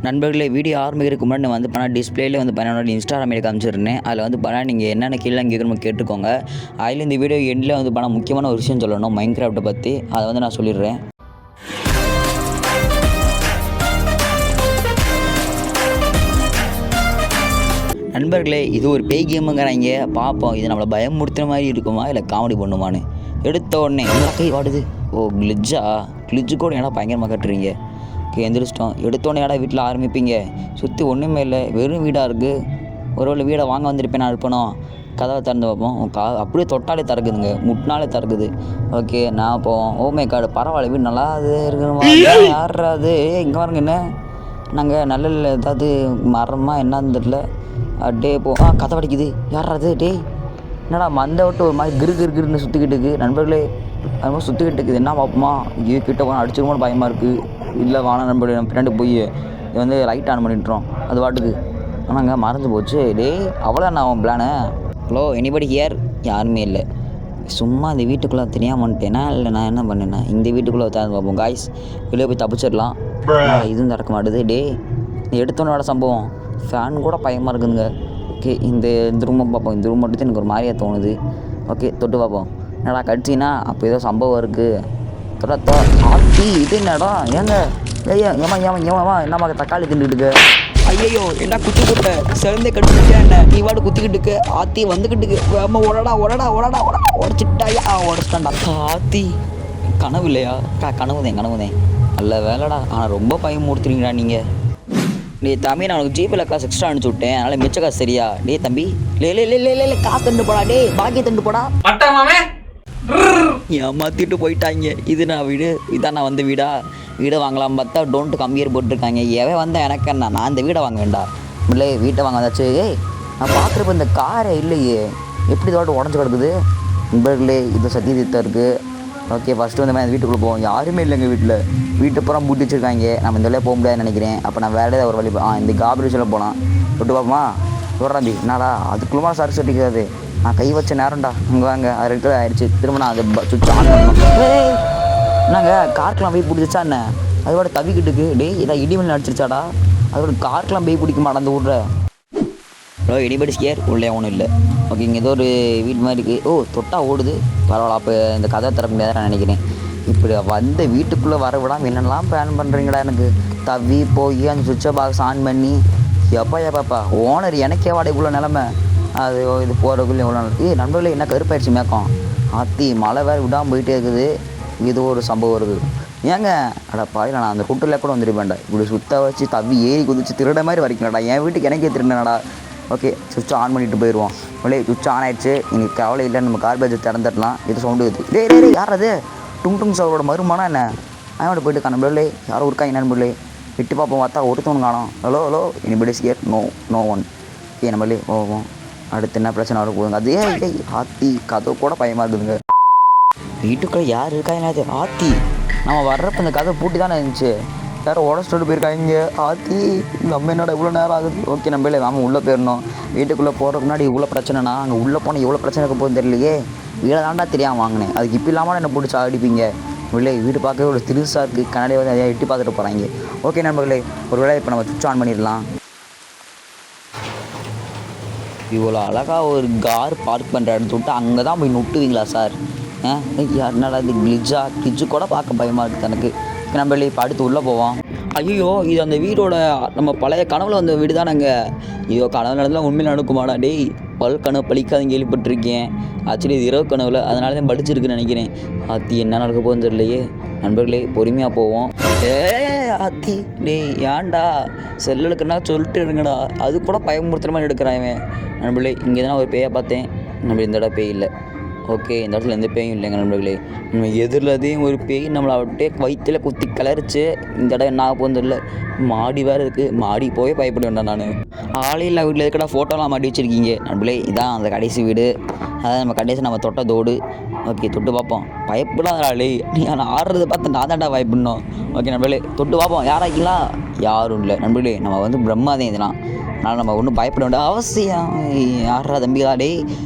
நண்பர்களே, வீடியோ ஆரம்பிக்கிறதுக்கு முன்னாடி நான் வந்து டிஸ்பிளேல வந்து என்னோட இன்ஸ்டாகிராம் ஐடி காமிச்சிருந்தேன். அதில் வந்து நீங்கள் என்னென்ன கீழே கேட்கணுமோ கேட்டுக்கோங்க. அதில் இந்த வீடியோ எண்டில் வந்து முக்கியமான ஒரு விஷயம் சொல்லணும், மைன்கிராஃப்ட்டை பற்றி. அதை வந்து நான் சொல்லிடுறேன். நண்பர்களே, இது ஒரு பேய் கேமுங்கிறாங்க. பார்ப்போம், இது நம்மளை பயமுறுத்துற மாதிரி இருக்குமா இல்லை காமெடி பண்ணுமான்னு. எடுத்த உடனே கை வாடுது. ஓ, கிளிட்ஜு கூட ஏன்னா பயங்கரமாக கட்டுறீங்க. ஓகே, எந்திரிச்சிட்டோம். எடுத்தோடனே ஏடா வீட்டில் ஆரம்பிப்பீங்க? சுற்றி ஒன்றுமே இல்லை, வெறும் வீடாக இருக்குது. ஒருவேளை வீடை வாங்க வந்திருப்பேன் நான் இருப்பணும். கதவை திறந்து பார்ப்போம். அப்படியே தொட்டாலே திறக்குதுங்க, முட்டினாலே திறக்குது. ஓகே, நான் போவோம். ஓமே கார்டு, பரவாயில்ல, வீடு நல்லா அது இருக்குமா? யாராது இங்கே பாருங்க, என்ன நாங்கள் நல்ல ஏதாவது மரமா என்னன்னு தெரியல. டே போ. கதை வடிக்குது. யாராது? டே என்னடா மந்தை விட்டு ஒரு மாதிரி கிருன்னு சுற்றிக்கிட்டு இருக்குது. நண்பர்களே, அது மாதிரி சுற்றிக்கிட்டு இருக்குது. என்ன பார்ப்போமா? ஐயோ, கிட்ட போனால் அடிச்சிருமோன்னு பயமாக இருக்குது. இல்லை, வான நண்பர்களே, நம்ம பின்னாடி போய் இது வந்து லைட் ஆன் பண்ணிட்டுறோம். அது பாட்டுக்கு. ஆனாங்க மறந்து போச்சு. டே, அவ்வளோ நான் அவன் பிளானு. Hello, anybody here? யாருமே இல்லை. சும்மா இந்த வீட்டுக்குள்ளே தெரியாமல் வந்துட்டேனா இல்லை நான் என்ன பண்ணேன்னா இந்த வீட்டுக்குள்ளே திறந்து பார்ப்போம். காய்ஸ், வெளியே போய் தப்பிச்சிடலாம். இதுவும் நடக்க மாட்டுது. டே, எடுத்தோன்னோட சம்பவம். ஃபேன் கூட பயமாக இருக்குதுங்க. ஓகே, இந்த ரூமை பார்ப்போம். இந்த ரூம் மட்டும் எனக்கு ஒரு மாதிரியாக தோணுது. ஓகே, தொட்டு பார்ப்போம். என்னடா கடிச்சின்னா அப்போ ஏதோ சம்பவம் இருக்குது. தொட்டா ஆத்தி, இது என்னடா? ஏங்க ஐயா, ஏமா என்னம்மா தக்காளி தின்னுட்டு? ஐயோ, என்ன குத்தி கொடுத்த சிறந்தே கட்டுக்கிட்டே என்ன நீ வாடு குத்திக்கிட்டுக்கு. ஆத்தி வந்துக்கிட்டுக்கு. உடடா உடச்சிட்டாயா? உடச்சிட்டான்டா. ஆத்தி, கனவு இல்லையா? கனவுதேன் நல்ல வேலைடா. ஆனால் ரொம்ப பயமுறுத்துறீங்களா நீங்கள்? டே தம்பி, நான் உனக்கு ஜிபேல காசு எக்ஸ்ட்ரா அனுப்பிச்சு விட்டேன், அதனால் மிச்ச காசு சரியா? டே தம்பி, லே காசு தண்டு போடா. டே, பாக்கிய தண்டு போடா. ஏமாத்திட்டு போயிட்டாங்க. இது நான் வீடு, இதான் நான் வந்து வீடை வாங்கலாம் பார்த்தா டோன்ட் கம்பியர் போட்டிருக்காங்க. எவன் வந்தால் எனக்கு என்ன? நான் இந்த வீடை வாங்க வேண்டாம். இல்லை, வீட்டை வாங்க வந்தாச்சு. ஏய், நான் பார்க்குறப்ப இந்த காரை இல்லையே, எப்படி இதோட உடஞ்சி கிடக்குது. நண்பர்களே, இது சத்தியதீர்த்தம் இருக்குது. ஓகே, ஃபஸ்ட்டு வந்து அந்த வீட்டுக்குள்ளே போவோம். யாருமே இல்லைங்க வீட்டை பூரா பூட்டி வச்சுருக்காங்க. நம்ம இந்த வழியாக போக முடியாதுன்னு நினைக்கிறேன். அப்போ நான் வேறு ஏதாவது ஒரு வழி இந்த காபரேஜில் போகலாம். தொட்டு பார்ப்போமா? சொல்கிறாந்தி என்னடா அதுக்குள்ளே சர்ச் அடிக்காது. நான் கை வச்ச நேரம்டா. இங்கே வாங்க, அது ரிட்டர் ஆகிடுச்சு. திரும்ப நான் அதை சுவிட்ச் ஆன் பண்ணணும். நாங்கள் கார்க்கெலாம் போய் பிடிச்சிச்சா என்ன? அதோட தவிக்கிட்டுக்கு. டே, இதான் இடிமேல் அடிச்சிருச்சாடா? அதோட கார்க்கெலாம் போய் பிடிக்க மாட்டேன் அந்த ஊரில். Hello, anybody scare? உள்ளே ஒன்றும் இல்லை. ஓகே, இங்கே ஏதோ ஒரு வீடு மாதிரி இருக்குது. ஓ, தொட்டா ஓடுது. பரவாயில்ல, அப்போ இந்த கதை திறக்க முடியாத நான் நினைக்கிறேன். இப்படி வந்து வீட்டுக்குள்ளே வர விடாமல் என்னெல்லாம் பிளான் பண்ணுறீங்களா? எனக்கு தவி போய் அந்த சுவிட்சை பாக்ஸ் ஆன் பண்ணி எப்பா ஓனர் எனக்கே வாடகைக்குள்ள நிலமை. அது இது போகிறதுக்குள்ளே எவ்வளோ நாள்? நண்பர்களே, என்ன கருப்பாயிடுச்சு மேக்கம். ஆத்தி, மழை வேறு விடாமல் போயிட்டே இருக்குது. இது ஒரு சம்பவம் இருக்குது. ஏங்க அடா பாயில், நான் அந்த குட்டில் கூட வந்துருப்பேன்டா. இப்படி சுத்த வச்சு தவி ஏறி குதிச்சு திருட மாதிரி வரைக்கலடா. என் வீட்டுக்கு எனக்கே திருடனடா. ஓகே, சுவிட்ச் ஆன் பண்ணிட்டு போயிடுவோம். சுவிட்ச் ஆன் ஆகிடுச்சு. இன்னைக்கு கவலை இல்லை, நம்ம கார்பேஜை திறந்துடலாம். இது சவுண்டு இது. டே யார் அது? டும் சவரோட மருமானா என்ன? அவனோட போயிட்டு நண்பர்களே, யாரோ இருக்காங்க நண்பர்களே. விட்டு பார்ப்போம். பார்த்தா ஒருத்தவனு காணோம். Hello, anybody scare? No one. நம்மளே போவோம். அடுத்து என்ன பிரச்சனை வர போகுதுங்க? அது ஆத்தி, கதவு கூட பயமாக இருக்குதுங்க. வீட்டுக்குள்ளே யார் இருக்காங்க? ஆத்தி, நம்ம வர்றப்ப இந்த கதை பூட்டி தானே இருந்துச்சு. யாரும் உடச்சிட்டு போயிருக்காங்க. ஆத்தி, நம்ம என்னடா இவ்வளோ நேரம் ஆகுது? ஓகே, நம்மளே நாம உள்ளே போயிடணும். வீட்டுக்குள்ளே போகிறதுக்கு முன்னாடி இவ்வளோ பிரச்சனைனா அங்கே உள்ளே போனால் இவ்வளோ பிரச்சனை இருக்க போகுதுன்னு தெரியலையே. வீடை தாண்டா தெரியாமல் வாங்கினேன். அதுக்கு இப்போ இல்லாமல் என்ன பிடிச்சி அடிப்பீங்க. இல்லை, வீடு பார்க்கவே ஒரு திருசாக இருக்குது. கண்ணாடியை வந்து அதையா எட்டி பார்த்துட்டு போகிறாங்க. ஓகே நண்பர்களே, ஒரு வேளை இப்போ நம்ம சுவிட்ச் ஆன் பண்ணிடலாம். இவ்வளோ அழகாக ஒரு கார் பார்க் பண்ணுற இடத்த விட்டு அங்கே தான் போய் நுட்டுவீங்களா சார்? என்னடா இது கிளிட்ஜு கூட பார்க்க பயமாக இருக்குது எனக்கு. நம்மளே இப்போ அடுத்து உள்ளே போவோம். ஐயோ, இது அந்த வீடோட நம்ம பழைய கனவுல வந்த வீடு தானேங்க. ஐயோ, கனவு நடந்தால் உண்மையில் நடக்குமாடா? டேய், கனவு பழிக்காதுன்னு கேள்விப்பட்டிருக்கேன். ஆக்சுவலி இது இரவு கனவுல, அதனால தான் படிச்சிருக்குன்னு நினைக்கிறேன். ஆத்தி, என்ன நடக்க போகுதுன்னு தெரியலையே. நண்பர்களே, பொறுமையாக போவோம். ஆத்தி, டேய் ஏன்டா செல்லுக்குன்னா சொல்லிட்டு இருங்கடா. அது கூட பயமுறுத்துற மாதிரி எடுக்கிறான். நண்பர்களே, இங்கே தான் ஒரு பேயை பார்த்தேன். நம்ம இந்த இடம் பேய் இல்லை. ஓகே, இந்த இடத்துல எந்த பேயும் இல்லைங்க நண்பர்களே. நம்ம எதிரிலதையும் ஒரு பேய் நம்மளை அப்படியே வயிற்றுல குத்தி கிளறிச்சு. இந்த இடம் என்ன ஆக போகுது இல்லை. மாடி வேறு இருக்குது. மாடி போய் பயப்பட வேண்டாம். நான் ஆலையில் வீட்டில் இருக்கடா ஃபோட்டோலாம் மாட்டி வச்சுருக்கீங்க. நண்பர்களே, இதான் அந்த கடைசி வீடு. அதான் நம்ம கடைசி நம்ம தொட்ட தோடு. ஓகே, தொட்டு பார்ப்போம். பயப்படாதாளே, நீ நான் ஆடுறதை பார்த்து நான் தான்டா பயப்படணும். ஓகே நண்பர்களே, தொட்டு பார்ப்போம். யாராக்கலாம்? யாரும் இல்லை நண்பர்களே. நம்ம வந்து பிரம்மாதேன் இதெல்லாம். அதனால் நம்ம ஒன்றும் பயப்பட வேண்டாம் அவசியம். யாரா தம்பிகளா? டே,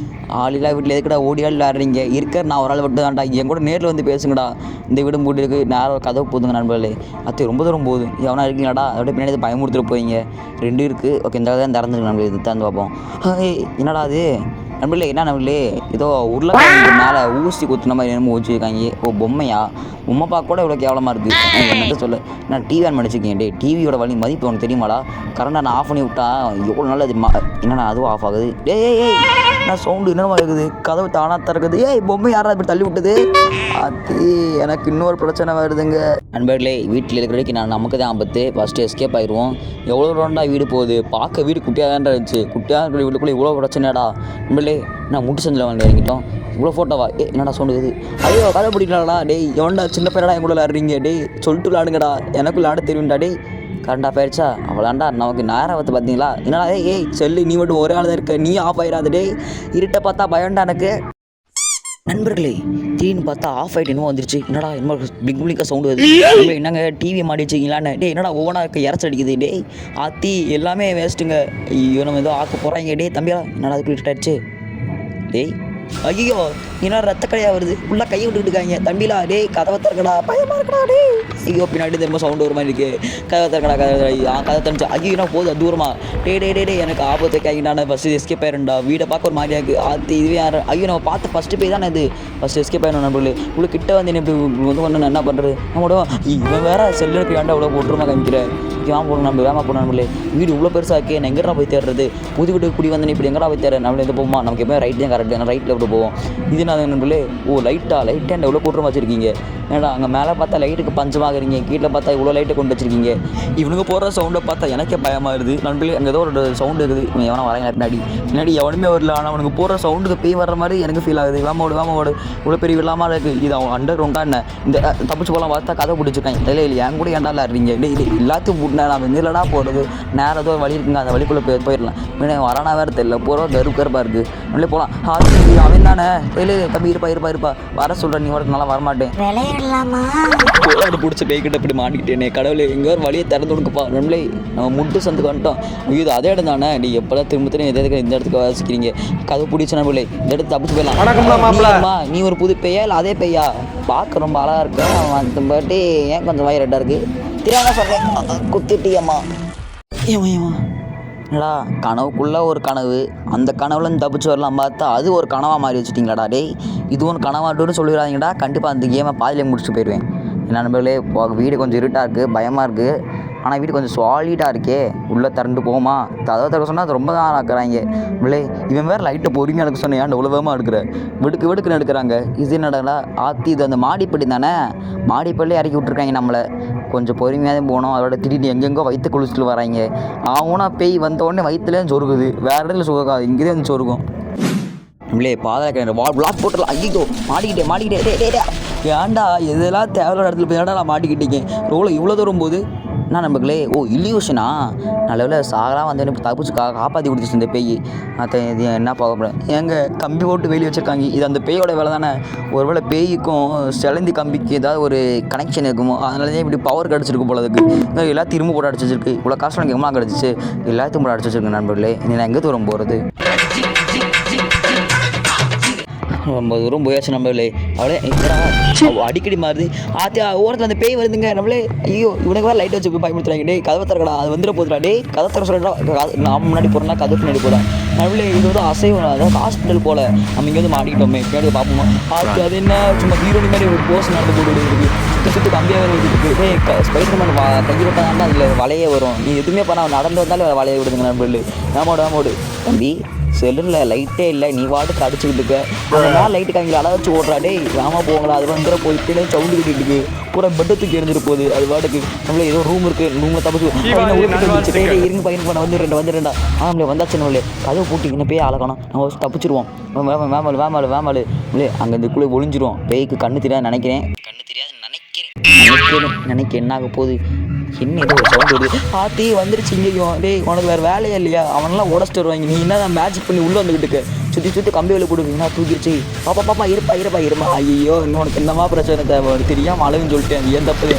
ஆளில்லா வீட்டில் எதுக்குடா ஓடியால் விளையாடுறீங்க இருக்க நான் ஒரு ஆள் விட்டு தான்டா என் கூட நேரில் வந்து பேசுங்கடா இந்த வீடு மூடி இருக்குது நேரம் கதவு போதுங்க நண்பர்களே அத்தை ரொம்ப தூரம் போகுது எவனா இருக்கீங்களாடா அதோட பின்னாடி பயமுறுத்துட்டு போயிங்க 2 இருக்குது ஓகே இந்த தான் திறந்துருக்கு நண்பர்களே இது திறந்து பார்ப்போம் என்னடா அது நண்பர்களே என்ன நண்பர்களே ஏதோ உருளைக்கிழங்கு மேலே ஊசி குத்துன மாதிரி என்னமோ வச்சுருக்காங்க ஓ பொம்மையா பொம்மை பார்க்க கூட இவ்வளோ கேவலமாக இருக்குது என்னத்த சொல்ல நான் டிவி ஆன் பண்ணிச்சிருக்கேன் டே டிவியோட வழி மதிப்பு உனக்கு தெரியுமாடா கரண்டை நான் ஆஃப் பண்ணி விட்டா எவ்வளோ நல்லது என்னண்ணா அதுவும் ஆஃப் ஆகுது ஏய் நான் சவுண்டு என்னமா இருக்குது கதவு தானாக திறக்குது பொம்மை யாரா இப்படி தள்ளி விட்டது அது எனக்கு இன்னொரு பிரச்சனை வருதுங்க நண்பர்களே வீட்டில் இருக்கிற வரைக்கும் நான் நமக்கு தான் ஆபத்து ஃபஸ்ட்டு எஸ்கேப் ஆயிடுவோம் எவ்வளோ ரவுண்டா வீடு போகுது பார்க்க வீடு குட்டியாக தான் இருந்துச்சு குட்டியாக இருக்கிற வீட்டுக்குள்ளே இவ்வளோ பிரச்சனைடா நண்பர்களே நான் முட்டு செஞ்சில் வந்து இறங்கிட்டோம் இவ்வளோ ஃபோட்டோவா என்னடா சொல்லுது ஐயோ கதை பிடிக்கலாடா டேய் எவன்டா சின்ன பேரடா என் கூட விளாடுறீங்க டேய் சொல்லிட்டு விளாடுங்கடா எனக்கு விளாட தெரியும்டா டேய் கரண்ட் ஆஃப் ஆயிடுச்சா அவ்வளோண்டா நமக்கு நேரம் வந்து பார்த்தீங்களா என்னடா ஏய் செல்லு நீ மட்டும் ஒரே ஆள் தான் இருக்க நீ ஆஃப் ஆயிடாது டேய் இருட்டை பார்த்தா பயம்டா எனக்கு நண்பர்களே திடீர்னு பார்த்தா ஆஃப் ஆகிட்டு என்னமோ வந்துருச்சு என்னடா என்னமோ பிளிங்காக சவுண்டு வருது என்னங்க டிவி மாடி வச்சிங்களான்னு டே என்னடா ஒவ்வொன்றா இறச்சி அடிக்குது டேய் ஆத்தி எல்லாமே வேஸ்ட்டுங்க ஐயோ நம்ம ஏதோ ஆக்க போகிறாங்க டே தம்பியா என்னடா அதுக்குள்ள இருட்டாச்சு டேய் ஐயோ என்ன ரத்த கடையாக வருது ஃபுல்லாக கை விட்டுக்கிட்டு இருக்காங்க தம்பிலா டேய் கதவை திறக்கடா பயமாக இருக்கடா டே ஐயோ பின்னாடி திரும்ப சவுண்டு ஒரு மாதிரி இருக்குது கதவை திறக்கடா கதை திறந்துச்சு ஐயோ போகுது தூரமா டே எனக்கு ஆபத்து கைங்கடா ஃபஸ்ட்டு எஸ்கேப் ஆயிருண்டா வீடை பார்க்க ஒரு மாதிரியா இருக்குது ஆத்தி இதுவே யார் ஐயோ நம்ம பார்த்து ஃபஸ்ட்டு போய் தானே இது ஃபஸ்ட்டு எஸ்கேப் ஆயிடும் நம்மளே இவ்வளோ கிட்ட வந்து என்ன இப்படி வந்து ஒன்று என்ன பண்ணுறது நம்மளோட இவன் வேற செல்லுக்கு ஏன்டா இவ்வளோ போட்டுருமா காமிக்கிறேன் வேமா போகணும் நம்ம வேமா போகணும் நம்மளே வீடு இவ்வளோ பெருசாக இருக்கே நான் எங்கடா போய் தேடுறது புது வீடு குடி வந்து இப்படி எங்கடா போய் தேடுற நம்மளே எது போகுமா நமக்கு எப்போ ரைட் தான் கரெக்டு நான் ரைட்டில் எப்படி போவோம் இது நான் நண்பர்களே லைட்டாக எவ்வளோ கூட்டுறமா வச்சுருக்கீங்க ஏன்னா அங்கே மேலே பார்த்தா லைட்டுக்கு பஞ்சமாகறீங்க கீழே பார்த்தா இவ்வளோ லைட்டை கொண்டு வச்சிருக்கீங்க இவனுங்க போடுற சவுண்டை பார்த்தா எனக்கே பயமாக இருக்குது நண்பர்களே அங்கே ஏதோ ஒரு சவுண்டு இருக்குது இவன் எவனா வராங்க பின்னாடி எவனுமே வரல ஆனால் அவனுக்கு போடுற சவுண்டுக்கு பேய் வர்ற மாதிரி எனக்கு ஃபீல் ஆகுது வேமாவோடு இவ்வளோ பெரிய இல்லாமல் இருக்குது இது அவன் அண்டர் ரவுண்டா என்ன இந்த தப்பிச்சு போகலாம் பார்த்தா கதை பிடிச்சிருக்காங்க இல்லை என் கூட ஏன்டா விளாடுறீங்க இது எல்லாத்தையும் கூட்டினா நான் வெளிலடா போடுறது நேரம் ஏதோ வழி இருக்குங்க அந்த வழிக்குள்ளே போயிடலாம் வரானா வேறு தெரியல போகிற கருப்பாக இருக்குது நம்மளே போகலாம் அவன் தானே இல்லை தம்பி இருப்பா வர சொல்கிறேன் நீ வர நல்லா வரமாட்டேன் கோளாடு பிடிச்ச பேய்கிட்ட இப்படி மாட்டிக்கிட்டேனே கடவுளே எங்கே ஒரு வழியை திறந்து கொடுக்கப்பா நம்மளே நம்ம முட்டு சந்துக்கு வந்துட்டோம் ஐயோ அதே இடம் தானே நீ எப்போல்லாம் திரும்ப எதாவது இந்த இடத்துக்கு வாசிக்கிறீங்க கதை பிடிச்ச நம்மளே இந்த இடத்து தப்பிச்சு போயிடலாம் நீ ஒரு புது பெய்யா இல்லை அதே பெய்யா பார்க்க ரொம்ப அழகாக இருக்கும் அந்த பாட்டி ஏன் கொஞ்சம் வாய் ரெட்டாக இருக்குது திரான சொல்கிறேன் குத்திட்டியம்மா என்னடா கனவுக்குள்ளே ஒரு கனவு அந்த கனவுலேருந்து தப்பிச்சு வரலாம் பார்த்தா அது ஒரு கனவாக மாறி வச்சுட்டிங்களாடா டேய் இது ஒன்று கனவாட்டுன்னு சொல்லிடுறாங்கடா கண்டிப்பாக அந்த கேமை பாதியிலே முடிச்சுட்டு போயிடுவேன் என்ன நண்பர்களே வீடு கொஞ்சம் இருட்டாக இருக்குது பயமாக இருக்குது ஆனால் வீடு கொஞ்சம் சாலிடாக இருக்கே உள்ளே திறந்து போகுமா கதவை திறக்க சொன்னால் அது ரொம்ப தான் ஆக்குறாங்க இல்லை இவன் வேறு லைட்டை பொறுமையாக எடுக்க சொன்னேன் ஏன் உலகமாக எடுக்கிற வெடுக்குன்னு எடுக்கிறாங்க இது என்னடா ஆத்தி இது அந்த மாடிப்படி தானே மாடிப்படிலே இறக்கி விட்ருக்காங்க நம்மளை கொஞ்சம் பொறுமையாக தான் போனோம் அதோட திடீர்னு எங்கெங்கோ வயிற்று குளிச்சுட்டு வராங்க அவனா பேய் வந்தோடனே வயிற்றுலேயும் சொருகுது வேறு இடத்துல சொருகாது இங்கே தான் சொருகும் நம்மளே பாதை பிளாக் போட்டுடலாம் ஐயோ மாட்டிக்கிட்டே ஏன்டா எதெல்லாம் தேவையான இடத்துல போய் நான் மாட்டிக்கிட்டீங்க இவ்வளோ தூரம் போது என்ன நம்பர்களே இல்யூஷனா நல்ல சாகலாம் வந்து எனக்கு தப்பிச்சு காப்பாற்றி கொடுத்துச்சு இந்த பேய் இது என்ன பார்க்க எங்க கம்பி போட்டு வெளியே வச்சுருக்காங்க இது அந்த பேயோட வேலை தானே ஒருவேளை பேய்க்கும் செலந்தி கம்பிக்கு ஏதாவது ஒரு கனெக்ஷன் இருக்குமோ அதனால தான் இப்படி பவர் கிடச்சிருக்கு போல அதுக்கு எல்லாத்தையும் இரும்பு போட்டு அடிச்சு வச்சிருக்கு இவ்வளோ காசு எனக்கு எவ்வளோ கிடச்சிச்சு எல்லாத்தையும் போட்டு அடிச்சு வச்சிருக்கு நண்பர்களே இனி நான் எங்கே தூரம் போகிறது ரொம்ப தூரம் போயாச்சு நம்மளே அவளே அடிக்கடி மாறுது ஓரத்தில் அந்த பேய் வருதுங்க நம்மளே ஐயோ இவனுக்கு வேறு லைட் வச்சு பயன்படுத்துறாங்க டே கதவை திறக்கடா அது வந்துட போதுடா டே கதை திற சொல்கிறா நான் முன்னாடி போகிறேன்னா கதவு முன்னாடி போகிறேன் நம்மளே இது வந்து அசைவம் அதாவது ஹாஸ்பிட்டல் போல் நம்ம இங்கே வந்து மாட்டிக்கிட்டோமே பின்னாடி பார்ப்போமா அது என்ன சும்மா ஹீரோனி மாதிரி ஒரு போஸ் நடந்து போட்டு இருக்குது சுற்றி கம்பியாக வேறு விட்டுருக்கு ஸ்பைடர்மேன் கையை விட்டால் அதில் வலையே வரும் நீ எதுவுமே பண்ண நடந்து வந்தாலும் வலையை விடுதுங்க நண்பர்கள் வேமோடு தம்பி செல்லில் லைட்டே இல்லை நீ வாட்டுக்கு அடிச்சுக்கிட்டு இருக்க அந்த மேலே லைட்டு காமிக்கல அழை வச்சு ஓடுறா டே வேமா போங்களா அது வந்து போயிட்டு சவுண்டு கிட்டிட்டு இருக்கு பூரா பெட்டத்துக்கு எரிஞ்சிட்டு போகுது அது வாட்டுக்கு நம்மளே ஏதோ ரூம் இருக்குது ரூமில் தப்பிச்சு இருங்க பையன் பண்ண வந்துடுறேன்டா நம்மளே வந்தாச்சு நம்மளே கதவை பூட்டி இன்னும் பேய் அழகணும் நம்ம தப்பிச்சிருவோம் வேமாலு இல்லையே அங்கே இந்த குள்ளே ஒளிஞ்சிரும் பேய்க்கு கண்ணு தெரியாது நினைக்கிறேன் என்ன ஆக போகுது என்ன ஏதோ ஒரு சவுண்ட் வருது ஆத்தி வந்துருச்சு இங்கேயும் டேய் உனக்கு வேறு வேலையே இல்லையா அவனெல்லாம் உடச்சிட்டு வருவாங்க நீ என்ன தான் மேஜிக் பண்ணி உள்ளே வந்துக்கிட்டு சுற்றி கம்பி வேலை கொடுக்குறீங்கன்னா தூக்கிடுச்சு பாப்பா இருப்பா ஐயோ இன்னும் உனக்கு என்னமா பிரச்சனை தேவை தெரியாமல் அழகுன்னு சொல்லிட்டேன் ஏன் தப்பு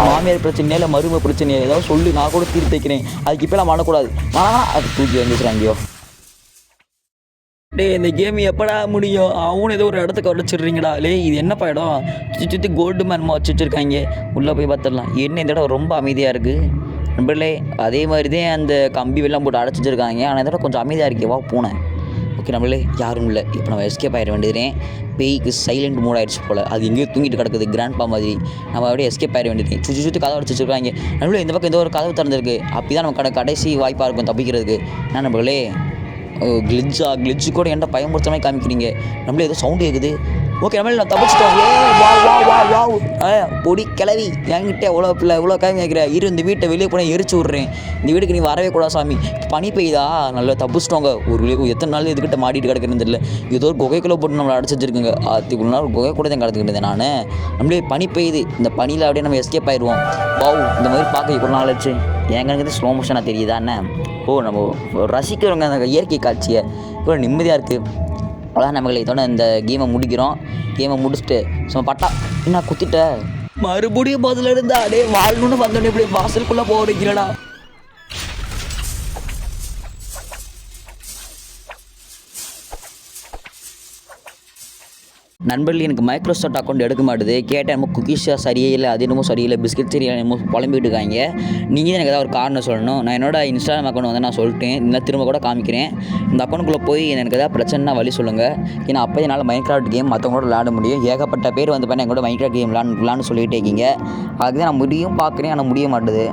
மாமியார் பிரச்சனையா இல்லை மரும பிரச்சனையா ஏதாவது சொல்லி நான் கூட தீர்த்து வைக்கிறேன் அதுக்கு இப்போலாம் பண்ணக்கூடாது ஆனால் அது தூக்கி வந்துச்சுறாங்கயோ டேய் இந்த கேம் எப்படா முடியும்? அவனு ஏதோ ஒரு இடத்துக்கு வச்சிடுறீங்கடா. இது என்னப்பா இடம்? சுற்றி சுற்றி கோல்டு மேன்மா வச்சு வச்சுருக்காங்க. உள்ளே போய் பார்த்துடலாம். என்ன இந்த இடம் ரொம்ப அமைதியாக இருக்குது நண்பர்களே. அதே மாதிரி தான் அந்த கம்பி வெள்ளம் போட்டு அடைச்சி வச்சுருக்காங்க. ஆனால் இந்த இடம் கொஞ்சம் அமைதியாக இருக்கே. வா பூனை. ஓகே நம்மளே யாரும் இல்லை. இப்போ நம்ம எஸ்கேப் ஆகிட வேண்டியதுனே. பேய்க்கு சைலண்ட் மூட் ஆகிடுச்சு போல். அது எங்கேயோ தூங்கிட்டு கிடக்குது கிராண்ட்பா மாதிரி. நம்ம அப்படியே எஸ்கேப் ஆகிட வேண்டியது. சுற்றி சுற்றி கதவை அடிச்சு வச்சுருக்காங்க. நம்மளே இந்த பக்கம் ஏதோ ஒரு கதவு திறந்துருக்கு. அப்படி தான் நம்ம கடைசி வாய்ப்பாக இருக்கும் தப்பிக்கிறதுக்கு. என்ன நம்மளே கிளிட்ஜு கூட என்கிட்ட பயமுறுத்த மாதிரி காமிக்கிறீங்க. நம்மளே ஏதோ சவுண்டு கேட்குது. ஓகே நம்மளே நான் தப்பிச்சிட்டோம். பொடி கிளவி என்கிட்ட எவ்வளோ காமி வைக்கிற இந்த வீட்டை வெளியே போனால் எரிச்சு விட்றேன். இந்த வீட்டுக்கு நீ வரவே கூடாது சாமி. பனி பெய்யுதா? நல்லா தப்பிச்சிட்டோங்க. எத்தனை நாள் இதுக்கிட்ட மாட்டிட்டு கிடக்குறேன்னு தெரியல. ஏதோ ஒரு குகைக்குள்ளே போட்டு நம்மளை அடைச்சி வச்சிருக்குங்க. இவ்வளோ நாள் குகை கூட தான் கிடத்துக்கிட்டேன் நான். நம்மளே பனி பெய்யுது. இந்த பனியில் அப்படியே நம்ம எஸ்கேப் ஆயிடுவோம். இந்த மாதிரி பார்க்க இவ்வளோ நாள் ஆச்சு. எங்களுக்கு ஸ்லோ மோஷனாக தெரியுதா என்ன? நம்ம ரசிக்கிறவங்க அந்த இயற்கை காட்சியை இவ்வளோ நிம்மதியாக இருக்குது. அதான் நம்மளை இதோட இந்த கேமை முடிக்கிறோம். கேமை முடிச்சுட்டு சும்மா பட்டா என்ன குத்திட்ட மறுபடியும் பதில் இருந்தா அடே வாழணும்னு வந்தோடனே இப்படி வாசலுக்குள்ளே போகிறீங்களா? நண்பர்கள் எனக்கு மைக்ரோசாஃப்ட் அக்கௌண்ட் எடுக்க மாட்டுது. கேட்டேன் என்னமோ குக்கீஸாக சரியே இல்லை, அது என்னமோ சரியில்லை, பிஸ்கெட் சரியில்லை, என்னமோ புலம்பிட்டு இருக்காங்க. நீங்கள் தான் எனக்கு ஏதாவது ஒரு காரணம் சொல்லணும். நான் என்னோட இன்ஸ்டாகிராம் அக்கௌண்ட் வந்து நான் சொல்லிட்டேன். இன்னும் திரும்ப கூட காமிக்கிறேன். இந்த அக்கௌண்ட்டுக்குள்ளே போய் எனக்கு ஏதாவது பிரச்சனைனா வழி சொல்லுங்கள். ஏன்னா அப்போ என்னால் மைன்கிராஃப்ட் கேம் மற்றவங்களோட விளையாட முடியும். ஏகப்பட்ட பேர் வந்து பண்ண எங்களோட மைன்கிராஃப்ட் கேம் விளாண்டு சொல்லிகிட்டே இருக்கீங்க. அதுக்கு தான் நான் முடியும் பார்க்குறேன், ஆனால் முடிய மாட்டுது.